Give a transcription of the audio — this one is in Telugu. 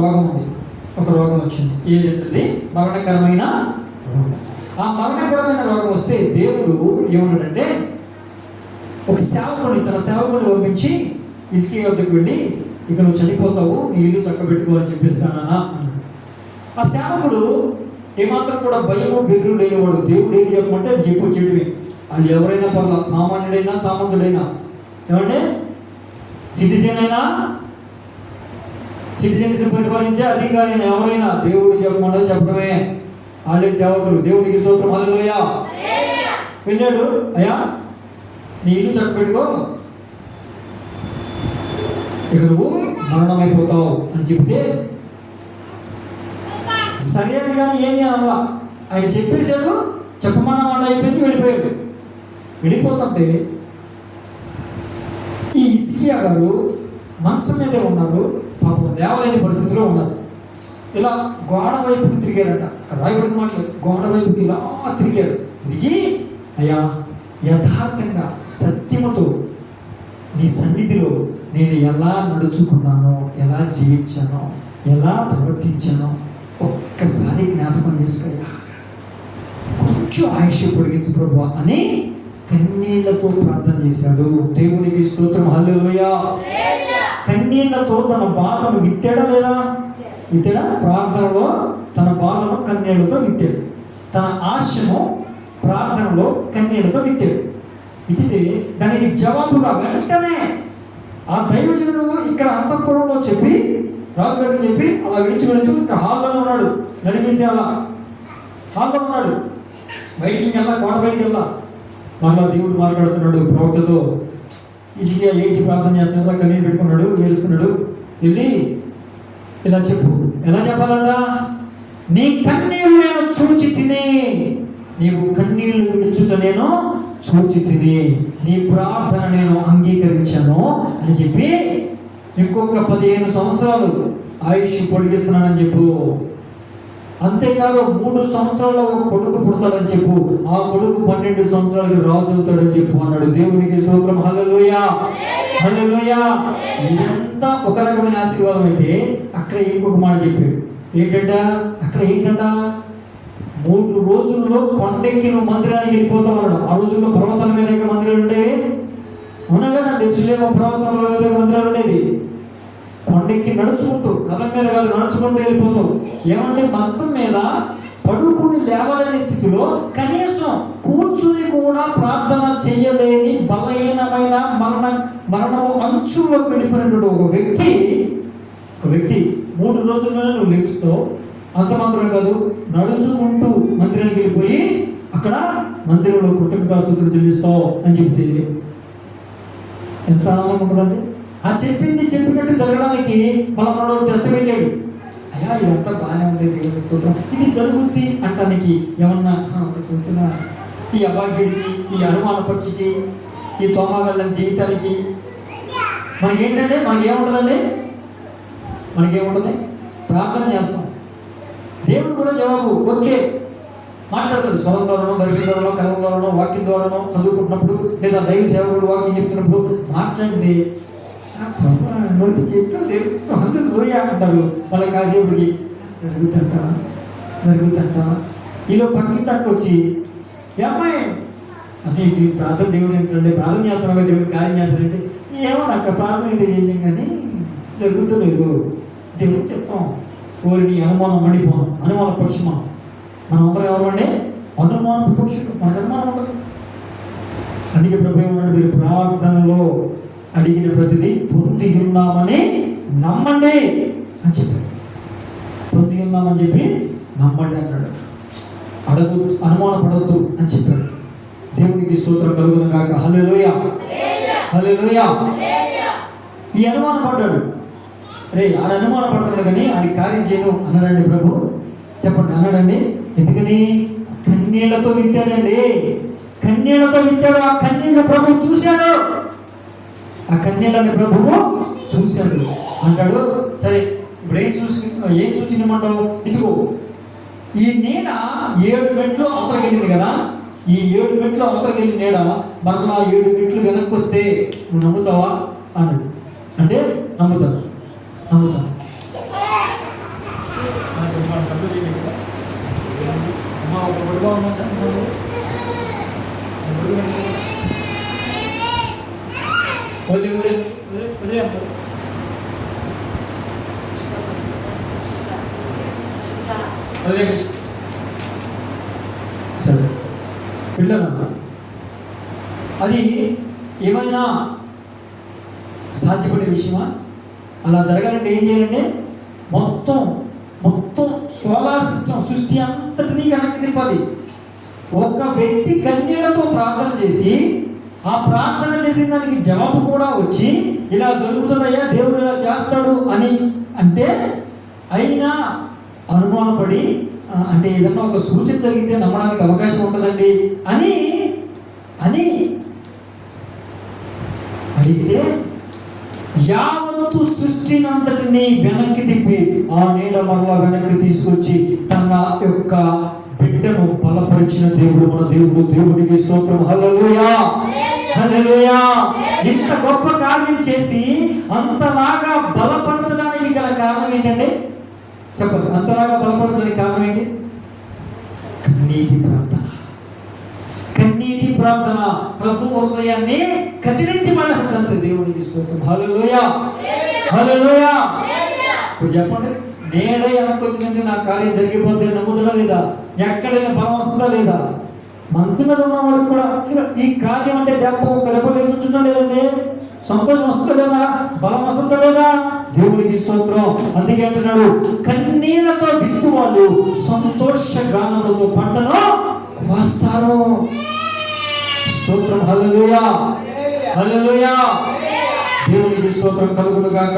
రోగం ఉంది, ఒక రోగం వచ్చింది. ఏది? మరణకరమైన రోగం. ఆ మరణకరమైన రోగం వస్తే దేవుడు ఏమన్నాడంటే ఒక సేవకుడిని, తన సేవకుడిని పంపించి హిజ్కియా వద్దకు వెళ్ళి, ఇక నువ్వు చనిపోతావు, నీ ఇల్లు చక్కబెట్టుకో అని చెప్పేస్తానా అన్నాడు. ఆ సేవకుడు ఏమాత్రం కూడా భయము బెదురు లేనివాడు. దేవుడు ఏది చెప్పమంటే అది చెప్పి వాళ్ళు ఎవరైనా పర్లా, సామాన్యుడైనా సామంతుడైనా, ఏమంటే సిటిజన్స్ పరిపాలించే అధికారి అయినా ఎవరైనా దేవుడు చెప్పమంటే చెప్పడమే. వాళ్ళే సేవకుడు. దేవుడికి స్తోత్రం, హల్లెలూయా. వెళ్ళాడు, అయ్యా నీ ఇల్లు చక్కబెట్టుకో, ఇక నువ్వు మరణమైపోతావు అని చెప్తే సరే అని కానీ ఏమీ అనలా. ఆయన చెప్పేశాడు, చెప్పమన్న మాట అయిపోయింది, వెళ్ళిపోయాడు. వెళ్ళిపోతుంటే ఈ హిజ్కియా గారు మనసు మీదే ఉన్నారు, పాపం లేవలేని పరిస్థితిలో ఉన్నారు. ఇలా గోడ వైపుకి తిరిగారట. రాయబడిన మాటలు, గోడ వైపుకి ఇలా తిరిగారు. తిరిగి, అయ్యా యథార్థంగా సత్యముతో నీ సన్నిధిలో నేను ఎలా నడుచుకున్నానో, ఎలా జీవించానో, ఎలా ప్రవర్తించానో ఒక్కసారి జ్ఞాపకం చేసుకోయ్యా, కొంచెం ఆయుష్ పొడిగించు ప్రభువా అని కన్నీళ్లతో ప్రార్థన చేశాడు. దేవునికి స్తోత్రం, హల్లెలూయా. కన్నీళ్లతో తన బాధను విత్తాడా లేదా? విత్తాడా? ప్రార్థనలో తన బాధను కన్నీళ్లతో విత్తాడు. తన ఆశను ప్రార్థనలో కన్నీళ్లతో విత్తాడు. విత్తితే దానికి జవాబుగా వెంటనే ఆ దైవజనుడు ఇక్కడ అంతఃపురంలో చెప్పి, రాజుగారికి చెప్పి అలా వెళుతూ ఇంకా హాల్లోనే ఉన్నాడు. నడిమేసి అలా హాల్లో ఉన్నాడు. బయటికి వెళ్ళా, కోట బయటికి వెళ్ళా. మళ్ళా దేవుడు మాట్లాడుతున్నాడు ప్రవక్తతో. హిజ్కియా ఏడ్చి ప్రార్థన చేస్తున్నాడు, కన్నీళ్ళు పెట్టుకున్నాడు, ఏడుస్తున్నాడు. వెళ్ళి ఇలా చెప్పు. ఎలా చెప్పాలంట? నీ కన్నీళ్ళు నేను చూచి తిని, నీవు కన్నీళ్ళు విడుచుట నేను చూచి తిని, నీ ప్రార్థన నేను అంగీకరించాను అని చెప్పి ఇంకొక 15 సంవత్సరాలు ఆయుష్ పొడిగిస్తున్నానని చెప్పు. అంతేకాదు 3 సంవత్సరాల్లో ఒక కొడుకు పుడతాడని చెప్పు. ఆ కొడుకు 12 సంవత్సరాలకి రాజు అవుతాడని చెప్పు అన్నాడు. దేవునికి స్తోత్రం, హల్లెలూయా, హల్లెలూయా. ఇదంతా ఒక రకమైన ఆశీర్వాదం అయితే అక్కడ ఇంకొక మాట చెప్పాడు. ఏంటంట? అక్కడ ఏంటంట? 3 రోజుల్లో కొండెక్కి నువ్వు మందిరానికి వెళ్ళిపోతావు అన్నాడు. ఆ రోజుల్లో పర్వతాల మీద మందిరాలు ఉండేవి, అవునా కదా? డెస్లేమో పర్వతాల మీద మందిరాలు ఉండేది. కొండెక్కి నడుచుకుంటూ, రథం మీద కాదు, నడుచుకుంటూ వెళ్ళిపోతావు. ఏమంటే మంచం మీద పడుకుని లేవలేని స్థితిలో, కనీసం కూర్చుని కూడా ప్రార్థన చేయలేని బలహీనమైన మరణము అంచుల్లోకి వెళ్ళిపోయినటువంటి ఒక వ్యక్తి 3 రోజుల్లోనే నువ్వు లేపుస్తావు. అంత మాత్రమే కాదు, నడుచుకుంటూ మందిరానికి వెళ్ళిపోయి అక్కడ మందిరంలో కృతజ్ఞతాస్తుతులు చెల్లిస్తావు అని చెప్తే ఎంత ఆనందంగా ఉంటుందంటే, ఆ చెప్పింది చెప్పినట్టు జరగడానికి మనలో టెస్ట్ పెట్టాడు. అయ్యా ఇదంతా బాగానే ఉంది, దేవుని స్తోత్రం, ఇది జరుగుద్ది అంటానికి ఏమన్నా సూచన? ఈ అభాగ్యుడికి, ఈ అనుమాన పక్షికి, ఈ తోమాగళ్ళ జీవితానికి మనకేంటంటే మనకేముంటుందండి? ప్రార్థన చేస్తాం, దేవుడు కూడా జవాబు ఓకే మాట్లాడతాడు. స్వరం ద్వారానో, దర్శనం ద్వారానో, కలం ద్వారానో, వాక్యం ద్వారానో, చదువుకుంటున్నప్పుడు లేదా దైవ సేవకుడు వాక్యం చెప్తున్నప్పుడు మాట్లాడింది నోటి చెప్పావు దేవుడు హల్లెలూయా అంటారు. వాళ్ళకి కాసేపుడికి జరుగుతుంటావా ఈలో పక్కింటక్క వచ్చి, ఏమ్మాయి అంటే ప్రార్థన దేవుడు ఏంటంటే ప్రార్థన చేస్తున్నావా, దేవుడు కార్యం చేస్తాడంటే, ఏమో నాకు ప్రార్థన అయితే చేసాం కానీ జరుగుతలేదు. దేవుడు చెప్తాం, ఓరిని అనుమానం మండిపోను, అనుమాన పక్షమా. మనం అందరం ఎవరండి? అనుమానపు పక్షులు. మనకు అనుమానం ఉంటుంది. అందుకే ప్రభు ఏమన్నాడు? మీరు ప్రార్థనలో అడిగిన ప్రతిదీ పొంది ఉన్నామని నమ్మండి అని చెప్పాడు. పొంది ఉన్నామని చెప్పి నమ్మండి అన్నాడు. అనుమాన పడవద్దు అని చెప్పాడు. దేవునికి స్తోత్రం కలుగును గాక, హల్లెలూయా, హల్లెలూయా. ఈ అనుమానం పడ్డాడు. రే ఆడ అనుమానం పడతాడు కానీ ఆడికి కార్యం చేయను అన్నాడండి ప్రభు. చెప్పండి, అన్నాడండి. ఎందుకని? కన్నీళ్లతో విత్తాడండి. కన్నీళ్లతో విత్తాడు. ఆ కన్నీళ్ళ ప్రభు చూశాడు. ఆ కన్యలని ప్రభువు చూశాడు. అంటాడు, సరే ఇప్పుడు ఏం చూసినమంటావు? ఇదిగో ఈ నీడ 7 మెట్లు అవతలకి వెళ్ళింది కదా, ఈ 7 మెట్లు అవతలకి వెళ్ళిన నీడ మరలా 7 మెట్లు వెనక్కి వస్తే నువ్వు నమ్ముతావా అన్నాడు. అంటే నమ్ముతాను. పొడిగా ఉన్నా చెప్పండి. సరే పిల్లలన్నా అది ఏమైనా సాధ్యపడే విషయమా? అలా జరగాలంటే ఏం చేయాలంటే మొత్తం సోలార్ సిస్టమ్ సృష్టి అంతటినీ వెనక్కి తిప్పాలి. ఒక వ్యక్తి కన్నీళ్లతో ప్రార్థన చేసి ఆ ప్రార్థన చేసిన దానికి జవాబు కూడా వచ్చి ఇలా జరుగుతుందయ్యా దేవుడు ఇలా చేస్తాడు అని అంటే అయినా అనుమానపడి అంటే ఏదన్నా ఒక సూచన జరిగితే నమ్మడానికి అవకాశం ఉంటుందండి అని అడిగితే యావత్తు సృష్టినంతటిని వెనక్కి తిప్పి ఆ నీడ మరలా వెనక్కి తీసుకొచ్చి తన యొక్క బిడ్డను బలపరిచిన దేవుడు మన దేవుడు. దేవుడికి స్తోత్రం. హల్లెలూయా, హల్లెలూయా. ఇంత గొప్ప కార్యం చేసి అంతలాగా బలపరచడానికి గల కారణం ఏంటండి? చెప్పండి. అంతలాగా బలపరచడానికి కారణం ఏంటి? కన్నీటి ప్రార్థన. కన్నీటి ప్రార్థన ప్రభు హృదయాన్ని కదిలించి పడేస్తుందంటే దేవునికి స్తోత్రం. హల్లెలూయా, హల్లెలూయా. ఇప్పుడు చెప్పండి, నేడే వెనక్కి వచ్చిందంటే నా కార్యం జరిగిపోతే నమ్ముతుందా లేదా? ఎక్కడైనా బలం వస్తుందా లేదా? మనసు మీద ఉన్నవాడికి కూడా ఈ కార్యం అంటే దెబ్బ వేసి ఉంచుంటా లేదండి, సంతోషం వస్తుందా లేదా? బలం వస్తుందా లేదా? దేవుడికి స్తోత్రం. అందుకే అంటున్నాడు, కన్నీళ్లతో విత్తు వాళ్ళు సంతోష గానములతో పంటను కోస్తారు. స్తోత్రం. హల్లెలూయా, హల్లెలూయా. దేవునికి స్తోత్రం కలుగును గాక.